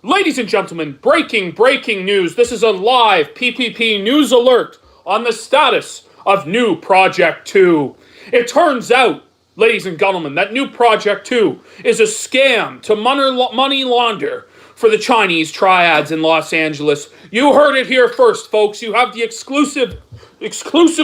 Ladies and gentlemen, breaking news. This is a live PPP news alert on the status of Newproject2. It turns out, ladies and gentlemen, that Newproject2 is a scam to money launder for the Chinese Triads in Los Angeles. You heard it here first, folks. You have the exclusive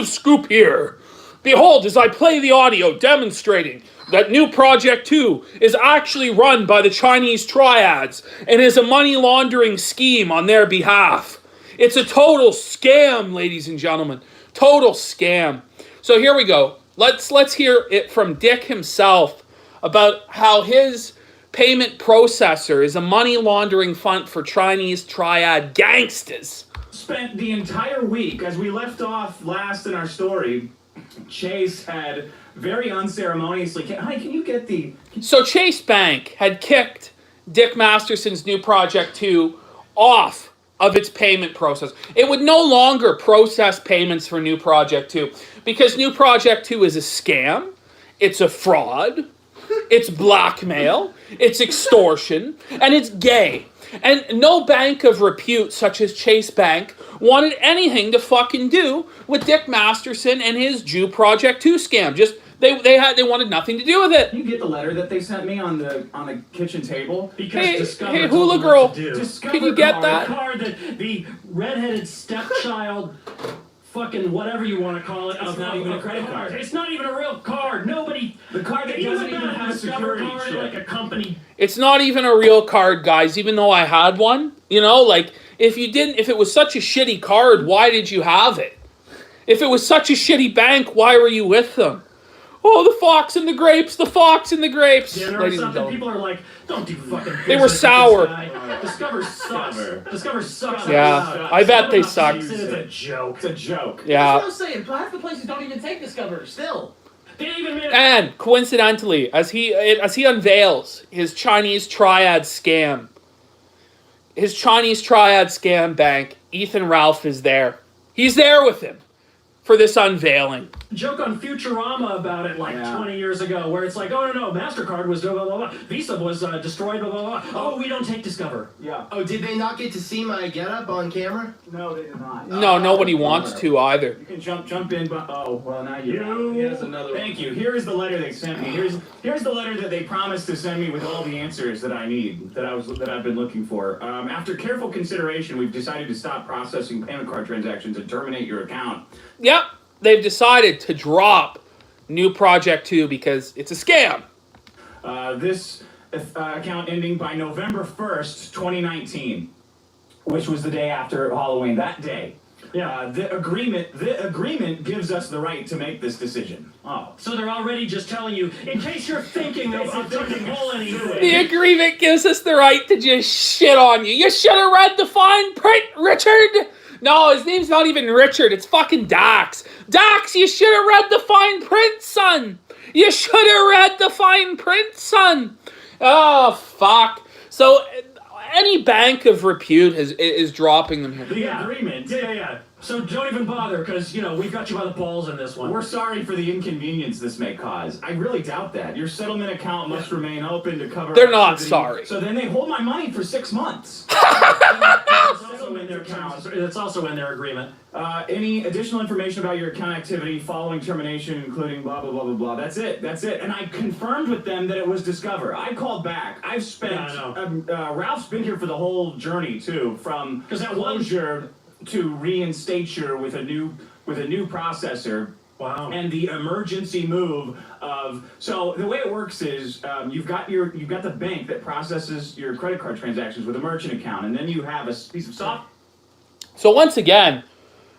scoop here. Behold, as I play the audio demonstrating that Newproject2 is actually run by the Chinese Triads and is a money laundering scheme on their behalf. It's a total scam, ladies and gentlemen. Total scam. So here we go. Let's hear it from Dick himself about how his payment processor is a money laundering front for Chinese Triad gangsters. Spent the entire week, as we left off last in our story, Chase had very unceremoniously, honey, can you get the... So Chase Bank had kicked Dick Masterson's Newproject2 off of its payment process. It would no longer process payments for Newproject2 because Newproject2 is a scam, it's a fraud, it's blackmail, it's extortion, and it's gay. And no bank of repute, such as Chase Bank, wanted anything to fucking do with Dick Masterson and his Newproject2 scam. Just they wanted nothing to do with it. You get the letter that they sent me on the kitchen table? Because Hey, hula girl, can you get that? The card that the redheaded stepchild, fucking whatever you want to call it, It's not even a credit card. It's not even a real card. Nobody. The card that doesn't even have a security card chip. like a company. It's not even a real card, guys, even though I had one. You know, like, if it was such a shitty card, why did you have it? If it was such a shitty bank, why were you with them? Oh, the fox and the grapes, the fox and the grapes. Dinner or something. People are like, don't do fucking business They were with this sour. guy. Discover sucks. Discover sucks. Yeah, I bet they suck. It's a joke. It's a joke. Yeah. That's what I'm saying. Half the places don't even take Discover still. They didn't even admit it. And coincidentally, as he unveils his Chinese Triad scam, bank, Ethan Ralph is there. He's there with him for this unveiling. Joke on Futurama about it like 20 years ago, where it's like, oh no, MasterCard was blah, blah, blah, blah. Visa was destroyed, blah, blah, blah. Oh, we don't take Discover. Yeah. Oh, did they not get to see my getup on camera? No, they did not. No, nobody wants to either. You can jump in, but now You- Here's another one. Thank you. Here is the letter they sent me. Here's the letter that they promised to send me with all the answers that I need, that I've been looking for. After careful consideration, we've decided to stop processing payment card transactions and terminate your account. Yep, they've decided to drop Newproject2 because it's a scam. This account ending by November 1st, 2019, which was the day after Halloween. That day. Yeah. The agreement gives us the right to make this decision. Oh. So they're already just telling you, in case you're thinking of taking anything. The agreement gives us the right to just shit on you. You should have read the fine print, Richard! No, his name's not even Richard, it's fucking Dax. Dax, you should have read the fine print, son! You should have read the fine print, son! Oh, fuck. So, any bank of repute is dropping them here. The agreement. Yeah. So don't even bother, because, we've got you by the balls in this one. We're sorry for the inconvenience this may cause. I really doubt that. Your settlement account must remain open to cover... They're not activity. sorry. So then they hold my money for 6 months. It's also in their agreement. Any additional information about your account activity following termination, including blah, blah, blah, blah, blah. That's it. And I confirmed with them that it was Discover. I called back. I've spent... Yeah, I know. Ralph's been here for the whole journey, too. From closure to reinstate you with a new processor. Wow. And the emergency move of... So the way it works is you've got the bank that processes your credit card transactions with a merchant account, and then you have a piece of software. So once again,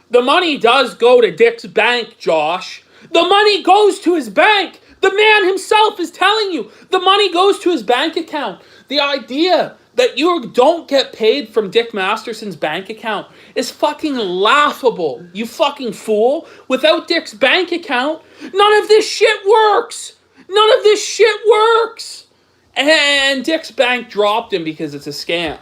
the money does go to Dick's bank, Josh. The money goes to his bank. The man himself is telling you the money goes to his bank account. The idea that you don't get paid from Dick Masterson's bank account is fucking laughable, you fucking fool. Without Dick's bank account, none of this shit works. And Dick's bank dropped him because it's a scam.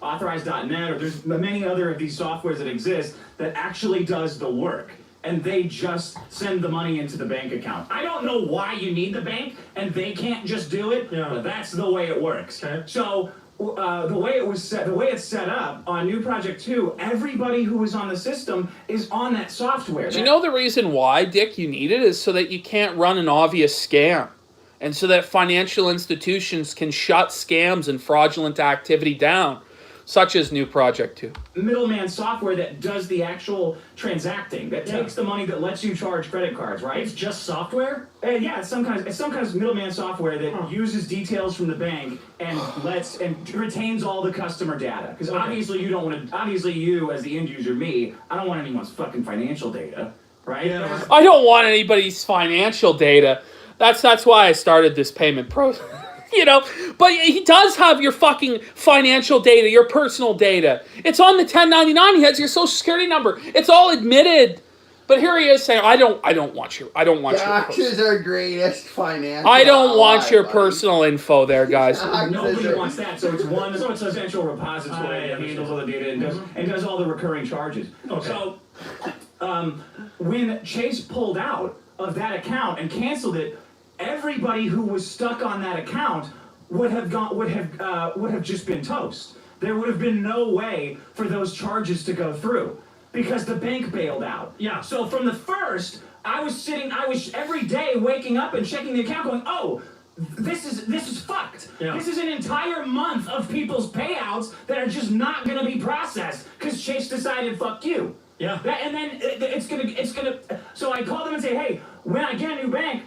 Authorized.net, or there's many other of these softwares that exist that actually does the work. And they just send the money into the bank account. I don't know why you need the bank, and they can't just do it, but that's the way it works. Okay. So the way it's set up on Newproject2, everybody who was on the system is on that software. Do you know the reason why, Dick, you need it is so that you can't run an obvious scam. And so that financial institutions can shut scams and fraudulent activity down, such as Newproject2. Middleman software that does the actual transacting, that takes the money that lets you charge credit cards, right? It's just software? Yeah, it's some kind of middleman software that uses details from the bank and retains all the customer data. Because obviously you don't want to. Obviously you, as the end user, me, I don't want anyone's fucking financial data, right? Yeah. I don't want anybody's financial data. That's why I started this payment process. You know, but he does have your fucking financial data, your personal data. It's on the 1099. He has your social security number. It's all admitted. But here he is saying, I don't want your Taxes are greatest financial. I don't want your buddy. personal info there, guys. Nobody wants that, so it's a central repository that handles all the data and does all the recurring charges. Okay. So, when Chase pulled out of that account and canceled it, everybody who was stuck on that account would have just been toast. There would have been no way for those charges to go through because the bank bailed out. Yeah. So from the first, I was every day waking up and checking the account going, oh, this is fucked. Yeah. This is an entire month of people's payouts that are just not going to be processed because Chase decided, fuck you. Yeah. And then it's gonna. So I called them and say, hey, when I get a new bank,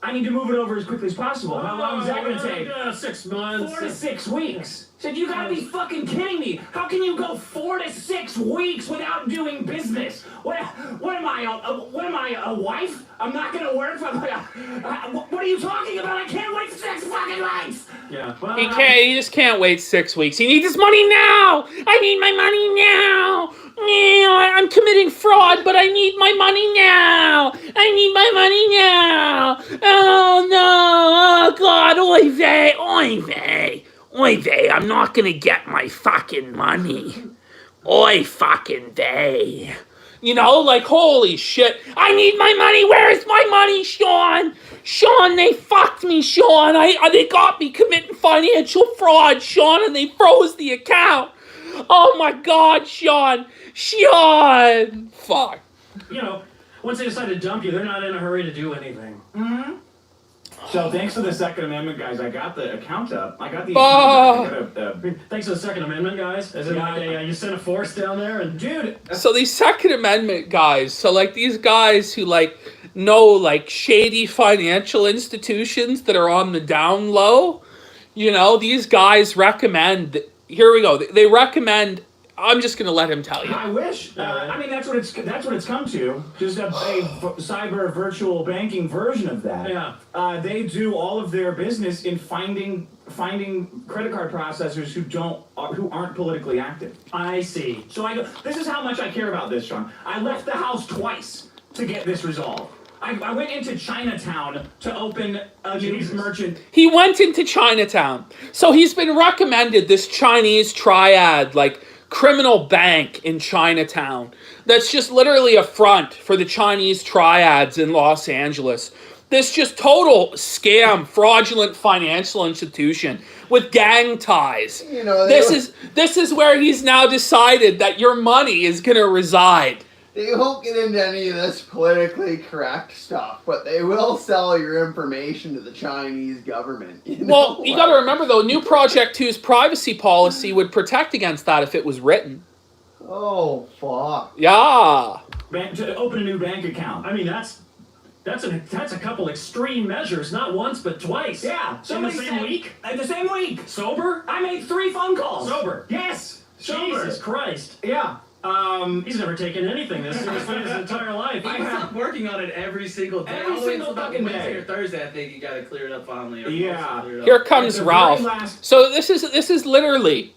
I need to move it over as quickly as possible. How long is that going to take? 6 months. 4 to 6 weeks. Said, you gotta be fucking kidding me. How can you go 4 to 6 weeks without doing business? What am I, a wife? I'm not gonna work for, what are you talking about? I can't wait 6 fucking months. Yeah. Well, He just can't wait 6 weeks. He needs his money now. I need my money now. I'm committing fraud, but I need my money now. I need my money now. Oh no. Oh God. Oy vey. Oy vey. Oy vey. I'm not gonna get my fucking money. Oy fucking vey. You know, like, holy shit. I need my money. Where is my money, Sean? Sean, they fucked me, Sean. They got me committing financial fraud, Sean, and they froze the account. Oh my God, Sean. Sean. Fuck. You know, once they decide to dump you, they're not in a hurry to do anything. Mm-hmm. So thanks to the Second Amendment, guys, I got the account up. I got the Thanks to the Second Amendment, guys. As in, you sent a force down there and... Dude. So these Second Amendment guys, so like these guys who like know like shady financial institutions that are on the down low, you know, these guys recommend, here we go, they recommend, I'm just going to let him tell you. I wish. I mean, that's what it's come to. Just a cyber virtual banking version of that. Yeah. They do all of their business in finding credit card processors who aren't politically active. I see. So I go. This is how much I care about this, Sean. I left the house twice to get this resolved. I went into Chinatown to open a new merchant. He went into Chinatown. So he's been recommended this Chinese Triad, like, criminal bank in Chinatown that's just literally a front for the Chinese triads in Los Angeles. This just total scam, fraudulent financial institution with gang ties. You know, this is where he's now decided that your money is going to reside. They won't get into any of this politically correct stuff, but they will sell your information to the Chinese government. Well, you got to remember, though, Newproject2's privacy policy would protect against that if it was written. Oh, fuck. Yeah. To open a new bank account. I mean, that's a couple extreme measures, not once but twice. Yeah. In the same week? The same week. Sober? I made 3 phone calls. Sober? Yes. Sober. Jesus Christ. Yeah. He's never taken anything this seriously his entire life. He was up working on it every single day. Every All the way single until about fucking Wednesday day. or Thursday, I think you got it cleared up finally. Or Yeah. close to cleared up. Here comes At the Ralph. very last- So this is literally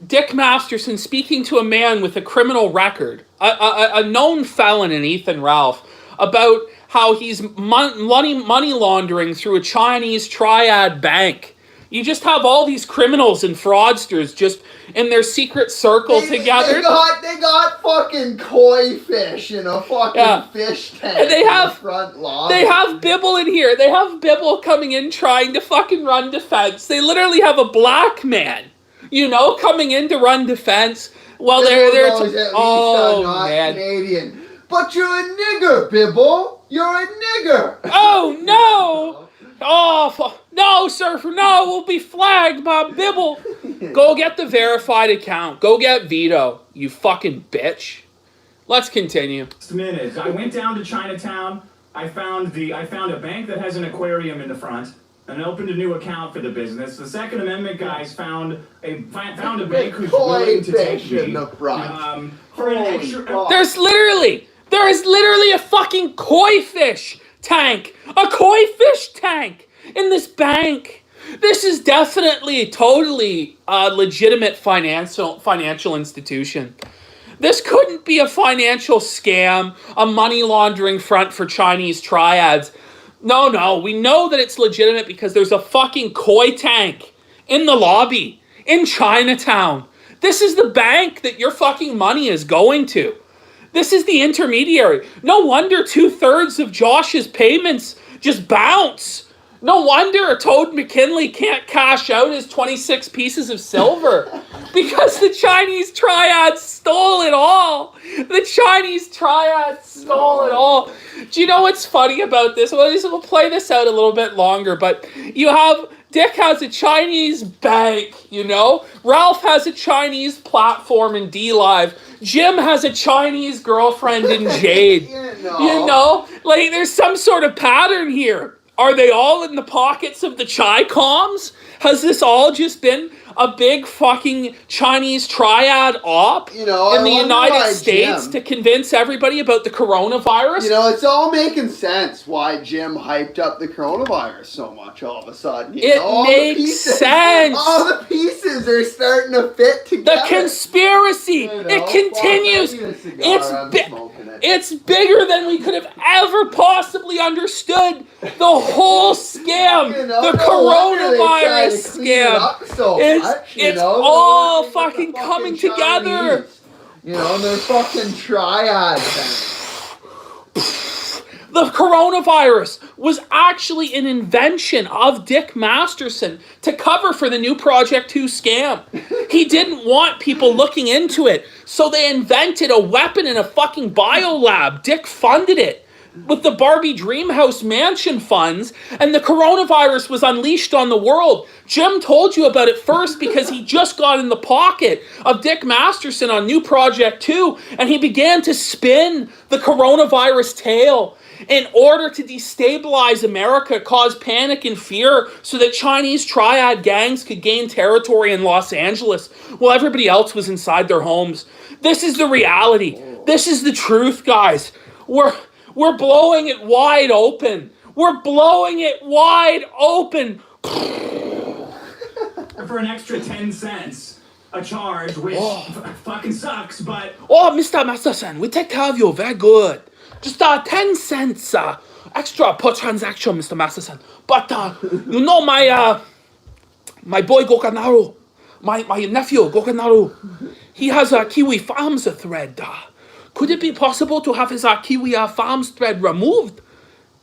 Dick Masterson speaking to a man with a criminal record, a known felon in Ethan Ralph, about how he's money laundering through a Chinese Triad bank. You just have all these criminals and fraudsters just in their secret circle together. They got fucking koi fish in a fucking fish tank. And they have in the front lawn. They have Bibble in here. They have Bibble coming in trying to fucking run defense. They literally have a black man coming in to run defense. Well, Bibble they're knows at least oh I'm not man. Canadian. But you're a nigger, Bibble. You're a nigger. Oh no! Oh no, surfer! No, we'll be flagged by Bibble. Go get the verified account. Go get Vito. You fucking bitch. Let's continue. Minutes. I went down to Chinatown. I found a bank that has an aquarium in the front and opened a new account for the business. The Second Amendment guys found a bank who's willing to take Fish in me the front. for an Holy extra. fuck. There is literally a fucking koi fish tank. A koi fish tank in this bank. This is definitely a totally legitimate financial institution. This couldn't be a financial scam, a money laundering front for Chinese triads. No, we know that it's legitimate because there's a fucking koi tank in the lobby in Chinatown. This is the bank that your fucking money is going to. This is the intermediary. No wonder 2/3 of Josh's payments just bounce. No wonder Toad McKinley can't cash out his 26 pieces of silver because the Chinese triads stole it all. The Chinese triads stole it all. Do you know what's funny about this? Well, we'll play this out a little bit longer, but Dick has a Chinese bank, Ralph has a Chinese platform in D-Live. Jim has a Chinese girlfriend in Jade. Like there's some sort of pattern here. Are they all in the pockets of the Chi-Coms? Has this all just been a big fucking Chinese triad op in the United States to convince everybody about the coronavirus? It's all making sense why Jim hyped up the coronavirus so much all of a sudden. It makes sense. All the pieces are starting to fit together. The conspiracy. It continues. It's bigger than we could have ever possibly understood. The whole scam. The coronavirus scam. It's all fucking coming together. They're fucking triads. The coronavirus was actually an invention of Dick Masterson to cover for the Newproject2 scam. He didn't want people looking into it, so they invented a weapon in a fucking biolab. Dick funded it with the Barbie Dreamhouse mansion funds, and the coronavirus was unleashed on the world. Jim told you about it first because he just got in the pocket of Dick Masterson on Newproject2, and he began to spin the coronavirus tale in order to destabilize America, cause panic and fear so that Chinese triad gangs could gain territory in Los Angeles while everybody else was inside their homes. This is the reality. This is the truth, guys. We're blowing it wide open. We're blowing it wide open. For an extra 10 cents a charge, which fucking sucks, but... Oh, Mr. Masterson, we take care of you. Very good. Just 10 cents extra per transaction, Mr. Masterson. But, my boy Gokanaru, my nephew Gokanaru, he has a Kiwi Farms thread. Could it be possible to have his Kiwi Farms thread removed,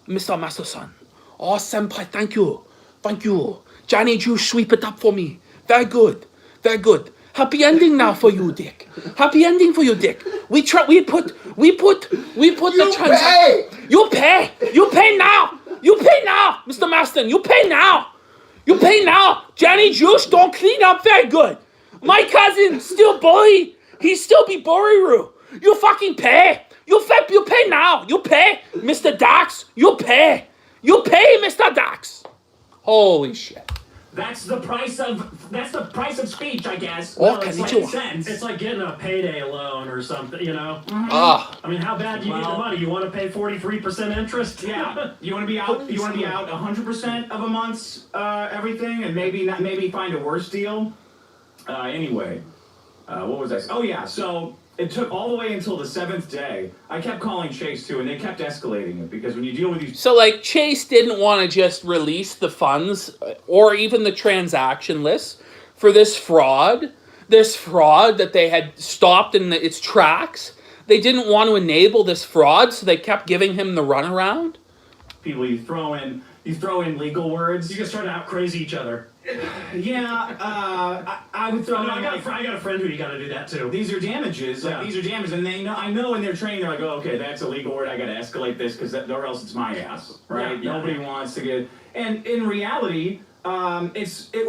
Mr. Masterson? Oh, senpai, thank you. Thank you. Johnny Jew, sweep it up for me. Very good. Very good. Happy ending now for you, Dick. Happy ending for you, Dick. We put the transaction. You pay. You pay now. You pay now, Mr. Maston. You pay now. You pay now. Johnny Juice don't clean up very good. My cousin still bully. He still be Boriru. You fucking pay. You pay now. You pay, Mr. Dax. You pay. You pay, Mr. Dax. Holy shit. That's the price of speech, I guess. Oh, it's konnichiwa. like cents. It's like getting a payday loan or something, Ah. I mean, how bad do you need the money? You want to pay 43% interest? Yeah, you want to be out. You want to be out 100% of a month's everything, and maybe find a worse deal. Anyway, what was I? Oh yeah, so it took all the way until the 7th day. I kept calling Chase too, and they kept escalating it because when you deal with these. So, Chase didn't want to just release the funds or even the transaction list for this fraud that they had stopped in its tracks. They didn't want to enable this fraud, so they kept giving him the runaround. People, you throw in legal words. You can start to out crazy each other. Yeah, I would throw. No, I in, got a friend who you got to do that too. These are damages. Yeah. These are damages, and they know. I know in their training, they're like, "Oh, okay, that's a legal word. I got to escalate this because or else it's my ass, right?" Yeah, Nobody wants to get. And in reality, it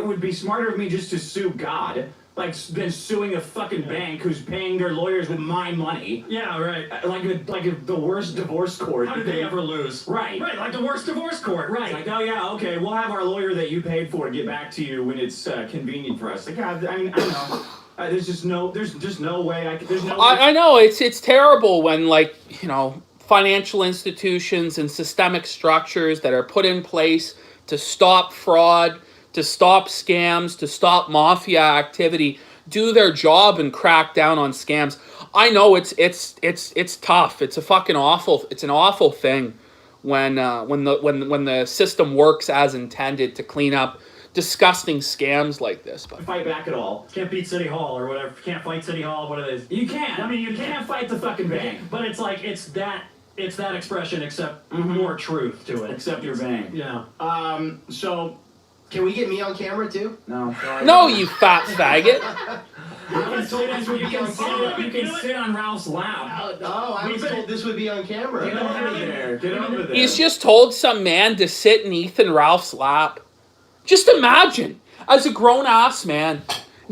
would be smarter of me just to sue God, like than suing a fucking bank who's paying their lawyers with my money. Yeah, right. Like the worst divorce court. How did they ever lose? Right. Right, like the worst divorce court. Right. It's like, oh yeah, okay, we'll have our lawyer that you paid for get back to you when it's convenient for us. Like, God, I mean, I don't know. There's just no way there's no way. I know it's terrible when, like, you know, financial institutions and systemic structures that are put in place to stop fraud, to stop scams, to stop mafia activity do their job and crack down on scams. I know it's tough. It's a fucking awful. It's an awful thing when the system works as intended to clean up disgusting scams like this. But Fight back at all. Can't beat City Hall or whatever. Can't fight City Hall. What it is. You can. I mean, you can't fight the fucking bank. But it's like it's that expression, except more truth to it. Except your bank. Yeah. So Can we get me on camera too? no. no, you fat faggot. I was told this would be on camera. You can sit on Ralph's lap. Oh, I was told this would be on camera. Get over there. Get over there. He's just told some man to sit in Ethan Ralph's lap. Just imagine, as a grown-ass man,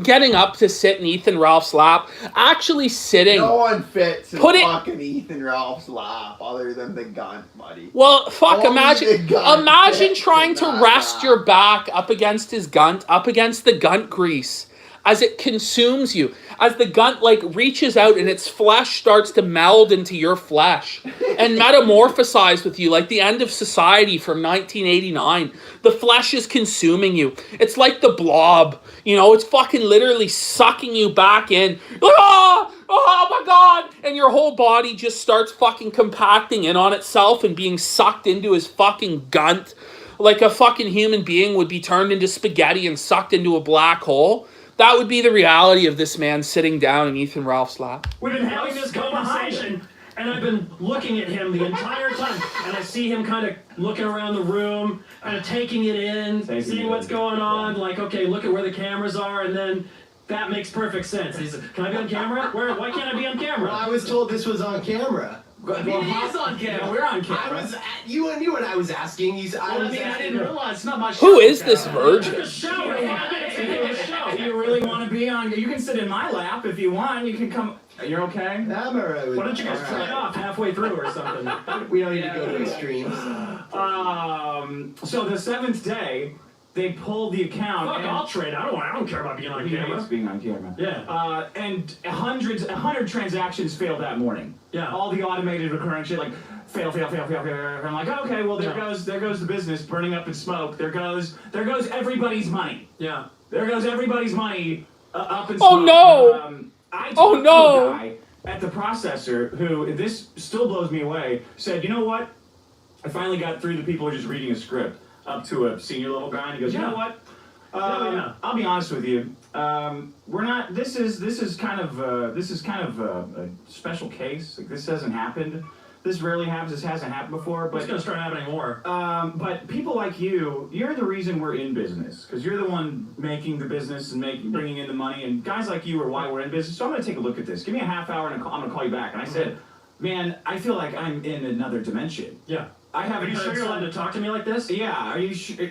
getting up to sit in Ethan Ralph's lap, actually sitting. No one fits in Put it- fucking Ethan Ralph's lap other than the gun, buddy. Well, fuck, Only imagine the gun imagine fits trying in to that rest lap. your back up against his gunt, up against the gunt grease, as it consumes you, as the gunt, like, reaches out and its flesh starts to meld into your flesh and metamorphosize with you like the end of society from 1989. The flesh is consuming you. It's like the Blob, you know, it's fucking literally sucking you back in. Like, oh my God. And your whole body just starts fucking compacting in on itself and being sucked into his fucking gunt like a fucking human being would be turned into spaghetti and sucked into a black hole. That would be the reality of this man sitting down in Ethan Ralph's lap. We've been having this conversation, and I've been looking at him the entire time, and I see him kind of looking around the room, kind of taking it in, seeing what's going on, like, okay, look at where the cameras are, and then that makes perfect sense. He's like, can I be on camera? Why can't I be on camera? Well, I was told this was on camera. I mean, it is on camera. We're on I camera. was you and I was asking. I didn't realize it's not my show. Who is this virgin? It's a show. It's a show. Do you really want to be on? You can sit in my lap if you want. You can come. You're okay? I'm alright with Why don't you guys all turn right. it off halfway through or something? We don't need to go to extremes. So the seventh day, they pulled the account. Fuck, and- I'll trade. I don't care about being on He hates camera. being on camera. Yeah. And 100 transactions failed that morning. Yeah. All the automated recurring shit, like fail. I'm like, okay, well there goes the business burning up in smoke. There goes everybody's money. Yeah. There goes everybody's money up in Oh, smoke. no! I Oh, talked no! to a guy at the processor who, this still blows me away, said, you know what? I finally got through the people who are just reading a script up to a senior level guy, and he goes, you Yeah. know what? Yeah. I'll be honest with you. We're not. This is kind of a special case. Like, this hasn't happened. This rarely happens. This hasn't happened before. It's But gonna start happening more. but people like you're the reason we're in business, because you're the one making the business and bringing in the money. And guys like you are why we're in business. So I'm going to take a look at this. Give me a half hour, and I'm going to call you back. And I said, man, I feel like I'm in another dimension. Yeah. I Are haven't you sure heard you're allowed some- to talk to me like this? Yeah,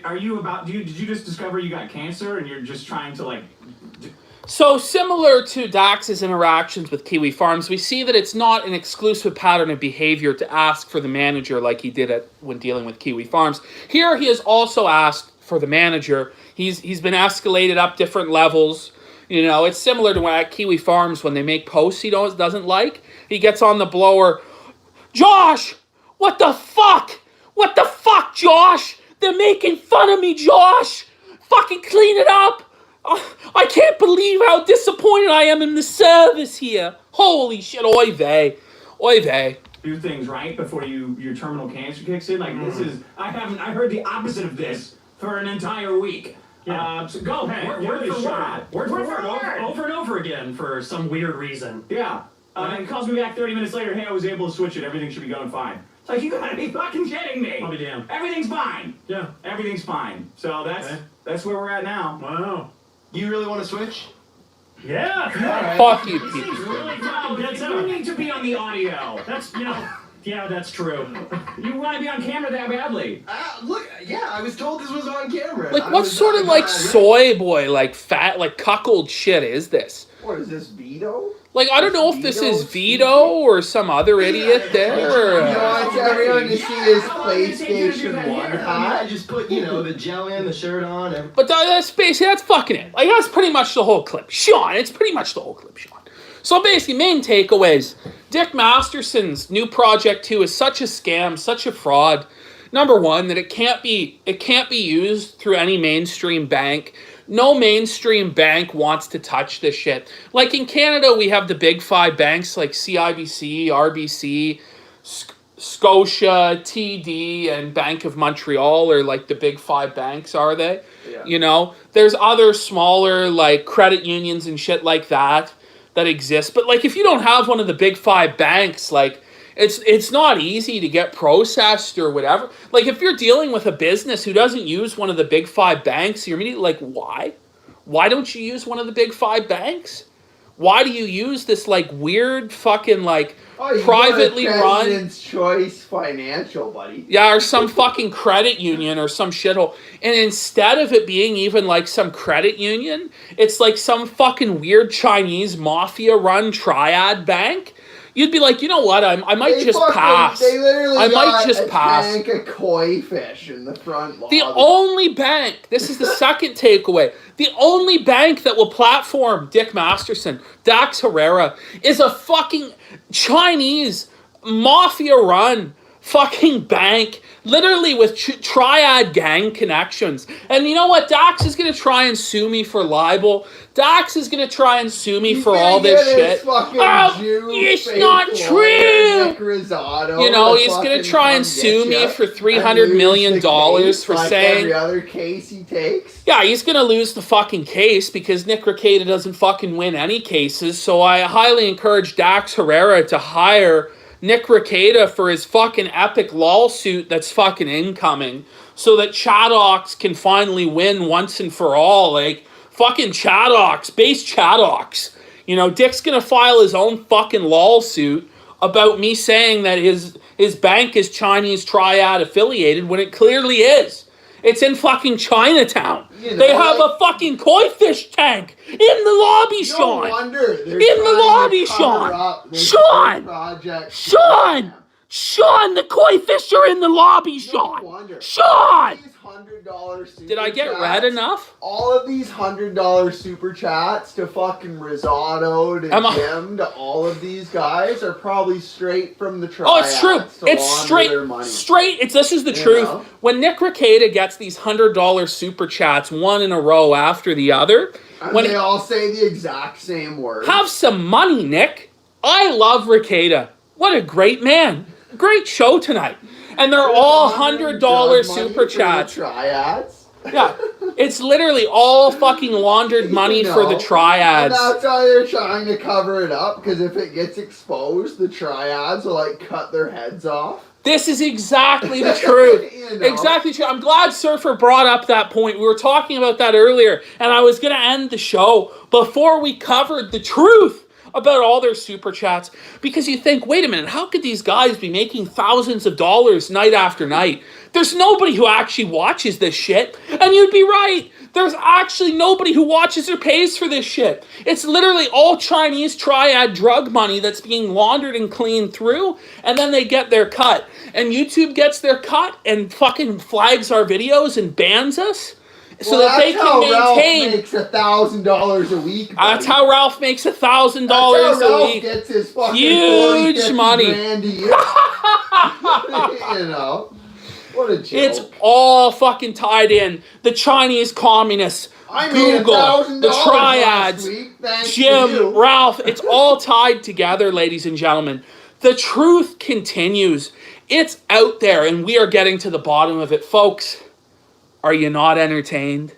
are you about? Did you just discover you got cancer and you're just trying to, like? So, similar to Dax's interactions with Kiwi Farms, we see that it's not an exclusive pattern of behavior to ask for the manager like he did when dealing with Kiwi Farms. Here, he has also asked for the manager. He's been escalated up different levels. You know, it's similar to at Kiwi Farms when they make posts he doesn't like. He gets on the blower. Josh! What the fuck? What the fuck, Josh? They're making fun of me, Josh! Fucking clean it up! I can't believe how disappointed I am in the service here. Holy shit, oy vey. Oy vey. Do things right before your terminal cancer kicks in. Like, this is, I heard the opposite of this for an entire week. Yeah. So go ahead, give Word it a for shot. word. Word for word. Over and over again for some weird reason. Yeah. He calls me back 30 minutes later. Hey, I was able to switch it. Everything should be going fine. It's like, you gotta be fucking kidding me. I'll be damned. Everything's fine. Yeah. Everything's fine. So that's Okay. That's where we're at now. Wow. You really want to switch? Yeah. Fuck you, Seems people. really wow, that's You need to be on the audio. That's yeah, that's true. You want to be on camera that badly. Look, yeah, I was told this was on camera. Like, I what was- sort I of got like it. soy boy, like fat, like cuckold shit is this? What is this, veto? Like, I don't know if this is Vito or some other idiot there. You Or, want everyone to see his How long did it take you to do PlayStation that 1 here? I mean, hat? I just put, the gel in, the shirt on. but that's basically, that's fucking it. Like, that's pretty much the whole clip. Sean, it's pretty much the whole clip, Sean. So basically, main takeaways. Dick Masterson's Newproject2 is such a scam, such a fraud. Number one, that it can't be used through any mainstream bank. No mainstream bank wants to touch this shit. Like in Canada, we have the big five banks like CIBC, RBC, Scotia, TD, and Bank of Montreal are like the big five banks, are they? Yeah. There's other smaller like credit unions and shit like that exist. But like if you don't have one of the big five banks, like it's not easy to get processed or whatever. Like if you're dealing with a business who doesn't use one of the big five banks, you're immediately like, why? Why don't you use one of the big five banks? Why do you use this like weird fucking like privately run President's Choice Financial, buddy. yeah, or some fucking credit union or some shithole. And instead of it being even like some credit union, it's like some fucking weird Chinese mafia-run Triad bank. You'd be like, you know what? I might just pass. They literally I might got just a pass. tank of koi fish in the front lobby. The only bank, this is the second takeaway, the only bank that will platform Dick Masterson, Dax Herrera, is a fucking Chinese mafia-run fucking bank, literally with Triad gang connections. And you know what? Dax is going to try and sue me for libel. Dax is going to try and sue me for all this shit. It's not true. He's going to try and sue me for $300 million for saying... every other case he takes. Yeah, he's going to lose the fucking case because Nick Rekieta doesn't fucking win any cases. So I highly encourage Dax Herrera to hire Nick Rekieta for his fucking epic lawsuit that's fucking incoming so that Chadox can finally win once and for all. Like, fucking Chadox, base Chadox. Dick's gonna file his own fucking lawsuit about me saying that his bank is Chinese Triad affiliated when it clearly is. It's in fucking Chinatown. They have a fucking koi fish tank in the lobby, Sean. No wonder they're In the lobby, Sean. Sean, the koi fish are in the lobby, Sean. wonder. Sean! These $100 super Did I get chats, red enough? All of these $100 super chats to fucking Risotto, to Jim, to all of these guys are probably straight from the Triad. Oh, it's true. It's straight. This is the truth. When Nick Rekieta gets these $100 super chats one in a row after the other, And they all say the exact same words. have some money, Nick. I love Rekieta. What a great man. Great show tonight. And they're all $100 super chats. Triads. Yeah, it's literally all fucking laundered money for the Triads. And that's why they're trying to cover it up, because if it gets exposed, the Triads will cut their heads off. This is exactly the truth. Exactly true. I'm glad Surfer brought up that point. We were talking about that earlier, and I was going to end the show before we covered the truth about all their super chats, because you think, wait a minute, how could these guys be making thousands of dollars night after night? There's nobody who actually watches this shit, and you'd be right. There's actually nobody who watches or pays for this shit. It's literally all Chinese Triad drug money that's being laundered and cleaned through, and then they get their cut. And YouTube gets their cut and fucking flags our videos and bans us. So that they can maintain. Ralph makes $1,000 a week. Buddy. That's how Ralph makes $1,000 a week. Gets his fucking huge money. What a joke. It's all fucking tied in. The Chinese communists, Google, the Triads, Jim, Ralph. It's all tied together, ladies and gentlemen. The truth continues. It's out there, and we are getting to the bottom of it, folks. Are you not entertained?